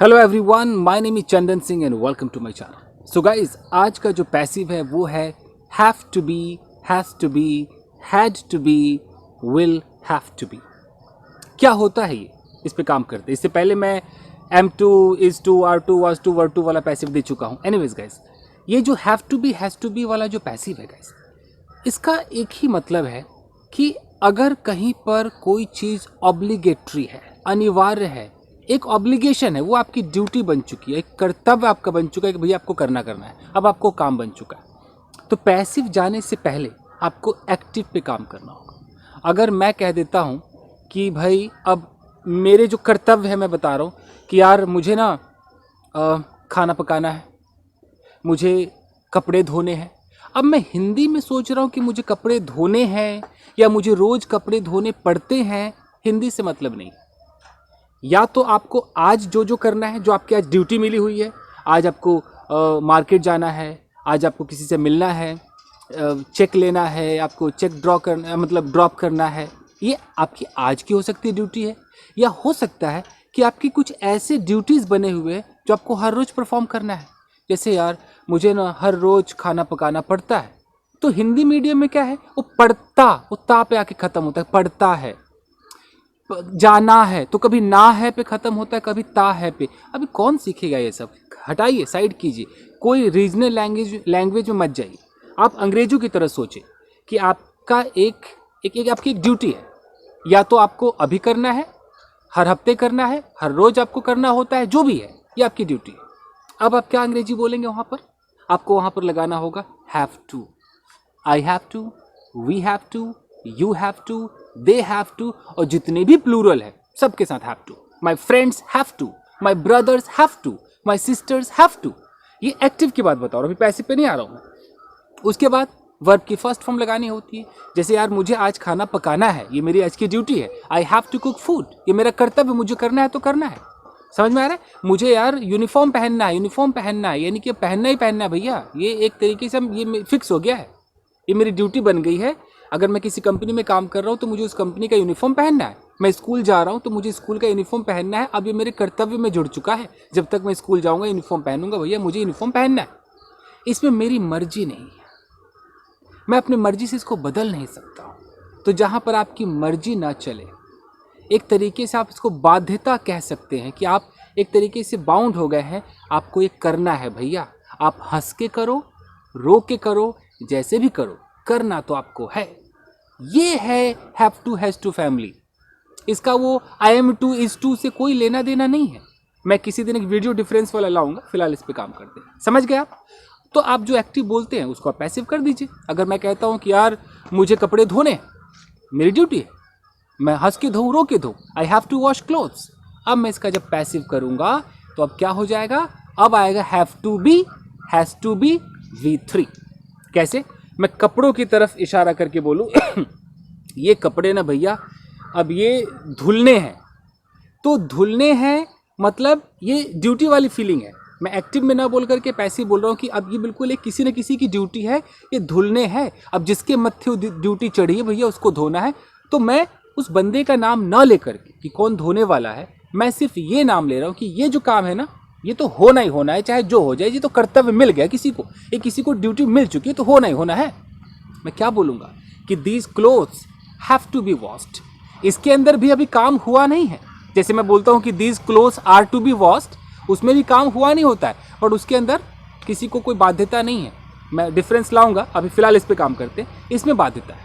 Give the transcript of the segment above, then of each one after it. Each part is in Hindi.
Hello everyone, my name is Chandan Singh and welcome to my channel. So guys, आज का जो पैसिव है वो है have to be, has to be, had to be, will have to be. क्या होता है ये, इस पे काम करते हैं। इससे पहले मैं M2, is to, are to, was to, were to वाला पैसिव दे चुका हूँ। एनीवेज गाइस, ये जो have to be, has to be वाला जो पैसिव है गाइस, इसका एक ही मतलब है कि अगर कहीं पर कोई चीज़ ऑब्लिगेटरी है, अनिवार्य है, एक ऑब्लिगेशन है, वो आपकी ड्यूटी बन चुकी है, एक कर्तव्य आपका बन चुका है कि भैया आपको करना है, अब आपको काम बन चुका है, तो पैसिव जाने से पहले आपको एक्टिव पे काम करना होगा। अगर मैं कह देता हूँ कि भाई अब मेरे जो कर्तव्य है, मैं बता रहा हूँ कि यार मुझे ना खाना पकाना है, मुझे कपड़े धोने हैं। अब मैं हिंदी में सोच रहा हूँ कि मुझे कपड़े धोने हैं या मुझे रोज़ कपड़े धोने पड़ते हैं, हिंदी से मतलब नहीं। या तो आपको आज जो जो करना है, जो आपकी आज ड्यूटी मिली हुई है, आज आपको मार्केट जाना है, आज आपको किसी से मिलना है, चेक लेना है, आपको चेक ड्रॉ करना, मतलब ड्रॉप करना है, ये आपकी आज की हो सकती है ड्यूटी है। या हो सकता है कि आपकी कुछ ऐसे ड्यूटीज़ बने हुए हैं जो आपको हर रोज़ परफॉर्म करना है। जैसे यार मुझे ना हर रोज़ खाना पकाना पड़ता है, तो हिंदी मीडियम में क्या है, वो पढ़ता, वो ता पे आके ख़त्म होता है, पढ़ता है। जाना है तो कभी ना है पे ख़त्म होता है, कभी ता है पे। अभी कौन सीखेगा ये सब, हटाइए, साइड कीजिए। कोई रीजनल लैंग्वेज में मत जाइए। आप अंग्रेजों की तरह सोचें कि आपका एक आपकी एक ड्यूटी है, या तो आपको अभी करना है, हर हफ्ते करना है, हर रोज़ आपको करना होता है, जो भी है, ये आपकी ड्यूटी है। अब आप क्या अंग्रेजी बोलेंगे वहाँ पर? आपको वहाँ पर लगाना होगा have to. I have to, we have to, you have to, they have to, और जितने भी प्लूरल है सबके साथ have to. My friends have to, my brothers have to, my sisters have to. ये एक्टिव की बात बता रहा हूँ, अभी पैसिव पे नहीं आ रहा हूँ मैं। उसके बाद वर्ब की फर्स्ट फॉर्म लगानी होती है। जैसे यार मुझे आज खाना पकाना है, ये मेरी आज की ड्यूटी है। I have to cook food, ये मेरा कर्तव्य, मुझे करना है तो करना है। समझ में आ रहा है? मुझे यार यूनिफॉर्म पहनना है, यूनिफॉर्म पहनना है, यानी कि पहनना ही पहनना है भैया। ये एक तरीके से ये फिक्स हो गया है, ये मेरी ड्यूटी बन गई है। अगर मैं किसी कंपनी में काम कर रहा हूँ तो मुझे उस कंपनी का यूनिफॉर्म पहनना है। मैं स्कूल जा रहा हूँ तो मुझे स्कूल का यूनिफॉर्म पहनना है। अब ये मेरे कर्तव्य में जुड़ चुका है, जब तक मैं स्कूल जाऊँगा यूनिफॉर्म पहनूंगा, भैया मुझे यूनिफॉर्म पहनना है। इसमें मेरी मर्जी नहीं है, मैं अपनी मर्जी से इसको बदल नहीं सकता हूँ। तो जहाँ पर आपकी मर्जी ना चले, एक तरीके से आप इसको बाध्यता कह सकते हैं कि आप एक तरीके से बाउंड हो गए हैं, आपको ये करना है भैया। आप हंस के करो, रो के करो, जैसे भी करो, करना तो आपको है। ये है have to, has to family. इसका वो I am to, is to से कोई लेना देना नहीं है। मैं किसी दिन एक वीडियो डिफरेंस वाला लाऊंगा, फिलहाल इस पे काम करते हैं। समझ गए आप? तो आप जो एक्टिव बोलते हैं उसको आप पैसिव कर दीजिए। अगर मैं कहता हूँ कि यार मुझे कपड़े धोने हैं, मेरी ड्यूटी है, मैं हंस के धोऊँ, रो के धोऊँ, I have to wash clothes. अब मैं इसका जब पैसिव करूँगा तो अब क्या हो जाएगा? अब आएगा have to be, has to be, V3। कैसे? मैं कपड़ों की तरफ इशारा करके बोलूँ ये कपड़े ना भैया अब ये धुलने हैं, तो धुलने हैं मतलब ये ड्यूटी वाली फीलिंग है। मैं एक्टिव में ना बोल करके पैसिव बोल रहा हूँ कि अब ये बिल्कुल एक किसी न किसी की ड्यूटी है, ये धुलने हैं। अब जिसके मत्थे ड्यूटी चढ़ी है भैया उसको धोना है, तो मैं उस बंदे का नाम ना लेकर के कि कौन धोने वाला है, मैं सिर्फ ये नाम ले रहा हूँ कि ये जो काम है ना, ये तो होना ही होना है, चाहे जो हो जाए। ये तो कर्तव्य मिल गया किसी को, ये किसी को ड्यूटी मिल चुकी है, तो होना ही होना है। मैं क्या बोलूँगा कि these clothes have to be washed. इसके अंदर भी अभी काम हुआ नहीं है। जैसे मैं बोलता हूँ कि these clothes are to be washed, उसमें भी काम हुआ नहीं होता है, बट उसके अंदर किसी को कोई बाध्यता नहीं है। मैं डिफरेंस लाऊंगा, अभी फिलहाल इस पे काम करते हैं। इसमें बाध्यता है,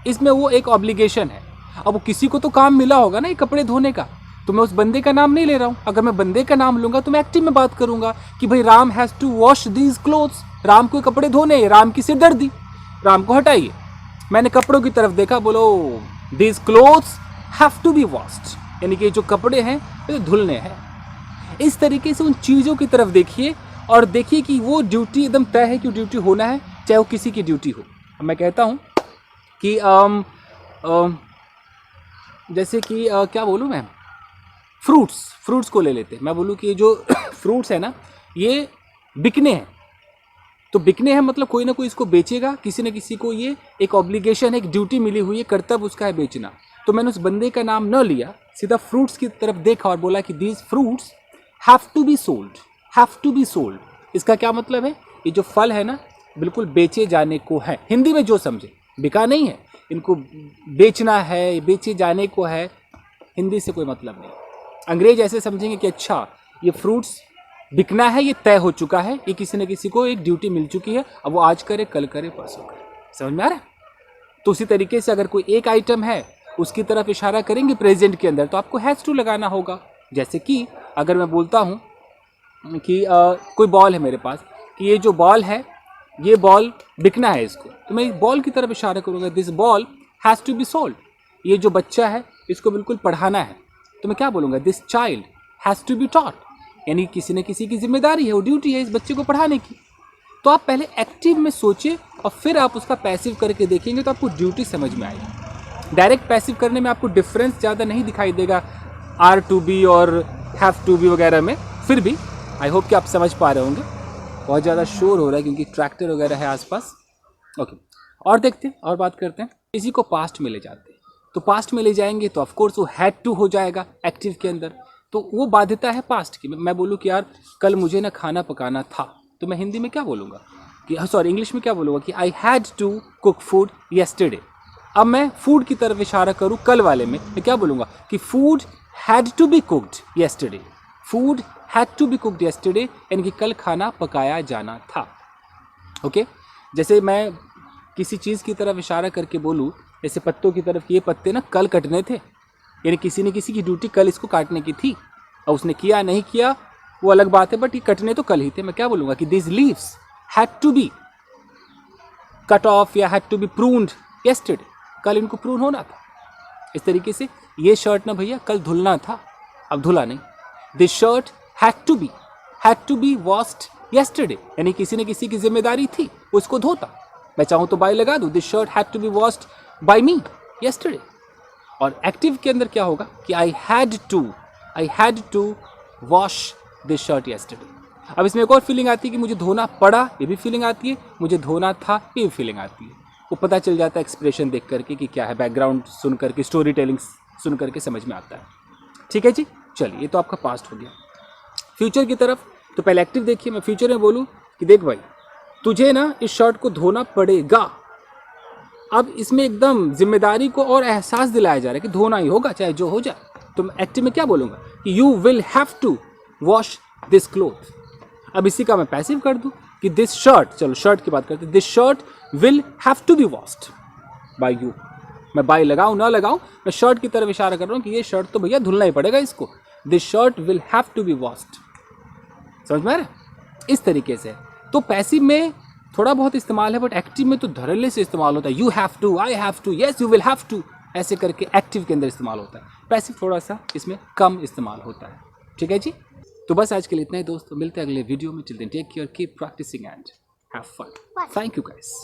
इसमें वो एक ऑब्लिगेशन है। अब वो किसी को तो काम मिला होगा ना ये कपड़े धोने का, तो मैं उस बंदे का नाम नहीं ले रहा हूँ। अगर मैं बंदे का नाम लूंगा तो मैं एक्टिव में बात करूंगा कि भाई Ram has to wash these clothes, Ram को कपड़े धोने, राम की सिरदर्दी, राम को हटाइए। मैंने कपड़ों की तरफ देखा, बोलो these clothes have to be washed, यानी कि जो कपड़े हैं ये धुलने हैं। इस तरीके से उन चीज़ों की तरफ देखिए और देखिए कि वो ड्यूटी एकदम तय है कि ड्यूटी होना है, चाहे वो किसी की ड्यूटी हो। मैं कहता हूँ कि जैसे कि क्या बोलूँ मैं, फ्रूट्स को ले लेते हैं। मैं बोलूँ कि जो फ्रूट्स है ना, ये बिकने हैं, तो बिकने हैं मतलब कोई ना कोई इसको बेचेगा, किसी न किसी को ये एक ऑब्लिगेशन है, एक ड्यूटी मिली हुई है, कर्तव्य उसका है बेचना। तो मैंने उस बंदे का नाम न लिया, सीधा फ्रूट्स की तरफ देखा और बोला कि these fruits have to be sold, have to be sold, इसका क्या मतलब है? ये जो फल है ना बिल्कुल बेचे जाने को है, हिंदी में जो समझे, बिका नहीं है, इनको बेचना है, बेचे जाने को है, हिंदी से कोई मतलब नहीं। अंग्रेज ऐसे समझेंगे कि अच्छा ये फ्रूट्स बिकना है, ये तय हो चुका है, ये किसी न किसी को एक ड्यूटी मिल चुकी है, अब वो आज करे, कल करे, परसों करे। समझ में आ रहा है? तो उसी तरीके से अगर कोई एक आइटम है उसकी तरफ इशारा करेंगे प्रेजेंट के अंदर, तो आपको हैज़ टू लगाना होगा। जैसे कि अगर मैं बोलता हूँ कि कोई बॉल है मेरे पास, कि ये जो बॉल है, ये बॉल बिकना है इसको, तो मैं बॉल की तरफ इशारा करूँगा, this ball has to be sold. ये जो बच्चा है इसको बिल्कुल पढ़ाना है, तो मैं क्या बोलूँगा? This child has to be taught, यानी किसी न किसी की जिम्मेदारी है, वो ड्यूटी है इस बच्चे को पढ़ाने की। तो आप पहले एक्टिव में सोचिए और फिर आप उसका पैसिव करके देखेंगे तो आपको ड्यूटी समझ में आएगी। डायरेक्ट पैसिव करने में आपको डिफरेंस ज़्यादा नहीं दिखाई देगा आर टू बी और हैव टू बी वगैरह में, फिर भी आई होप कि आप समझ पा रहे होंगे। बहुत ज़्यादा शोर हो रहा है क्योंकि ट्रैक्टर वगैरह है आसपास। ओके, और देखते हैं और बात करते हैं। इसी को पास्ट में ले जाते हैं, तो पास्ट में ले जाएंगे तो ऑफकोर्स वो हैड टू हो जाएगा एक्टिव के अंदर, तो वो बाध्यता है पास्ट की। मैं बोलूँ कि यार कल मुझे ना खाना पकाना था, तो मैं हिंदी में क्या बोलूँगा कि सॉरी इंग्लिश में क्या बोलूँगा कि I had to cook food yesterday. अब मैं फूड की तरफ इशारा करूँ कल वाले में, मैं क्या बोलूँगा कि food had to be cooked yesterday, food had to be cooked yesterday, यानी कि कल खाना पकाया जाना था। ओके, जैसे मैं किसी चीज़ की तरफ इशारा करके बोलूँ, जैसे पत्तों की तरफ, ये पत्ते ना कल कटने थे, यानी किसी न किसी की ड्यूटी कल इसको काटने की थी, और उसने किया नहीं किया वो अलग बात है, बट ये कटने तो कल ही थे। मैं क्या बोलूँगा कि this leaves had to be cut off या had to be pruned yesterday, कल इनको प्रून होना था। इस तरीके से ये शर्ट ना भैया कल धुलना था, अब धुला नहीं। This shirt had to be washed yesterday, यानी किसी न किसी की जिम्मेदारी थी उसको धोता। मैं चाहूँ तो बाय लगा दूँ, this shirt had to be washed by me yesterday. और एक्टिव के अंदर क्या होगा कि I had to wash this shirt yesterday. अब इसमें एक और फीलिंग आती है कि मुझे धोना पड़ा, ये भी फीलिंग आती है, मुझे धोना था, ये भी फीलिंग आती है। वो पता चल जाता है एक्सप्रेशन देख करके कि क्या है, बैकग्राउंड सुन करके, स्टोरी टेलिंग सुन करके समझ में आता है। ठीक है जी, चलिए ये तो आपका पास्ट हो गया। फ्यूचर की तरफ, तो पहले एक्टिव देखिए, मैं फ्यूचर में बोलूँ कि देख भाई तुझे ना इस शर्ट को धोना पड़ेगा। अब इसमें एकदम जिम्मेदारी को और एहसास दिलाया जा रहा है कि धोना ही होगा चाहे जो हो जाए। तो एक्टिव में क्या बोलूँगा कि you will have to wash this cloth. अब इसी का मैं पैसिव कर दूँ कि दिस शर्ट, चलो शर्ट की बात करते हैं, this shirt will have to be washed by you. मैं बाय लगाऊँ ना लगाऊँ, मैं शर्ट की तरफ इशारा कर रहा हूँ कि ये शर्ट तो भैया धुलना ही पड़ेगा इसको, this shirt will have to be washed. समझ में आ रहा है? इस तरीके से तो पैसिव में थोड़ा बहुत इस्तेमाल है, बट एक्टिव में तो धड़ल्ले से इस्तेमाल होता है। You have to, I have to, yes you will have to, ऐसे करके एक्टिव के अंदर इस्तेमाल होता है। पैसिव थोड़ा सा इसमें कम इस्तेमाल होता है। ठीक है जी, तो बस आज के लिए इतना ही दोस्तों, मिलते हैं अगले वीडियो में। Till then take care, keep practicing and have fun. Thank you guys.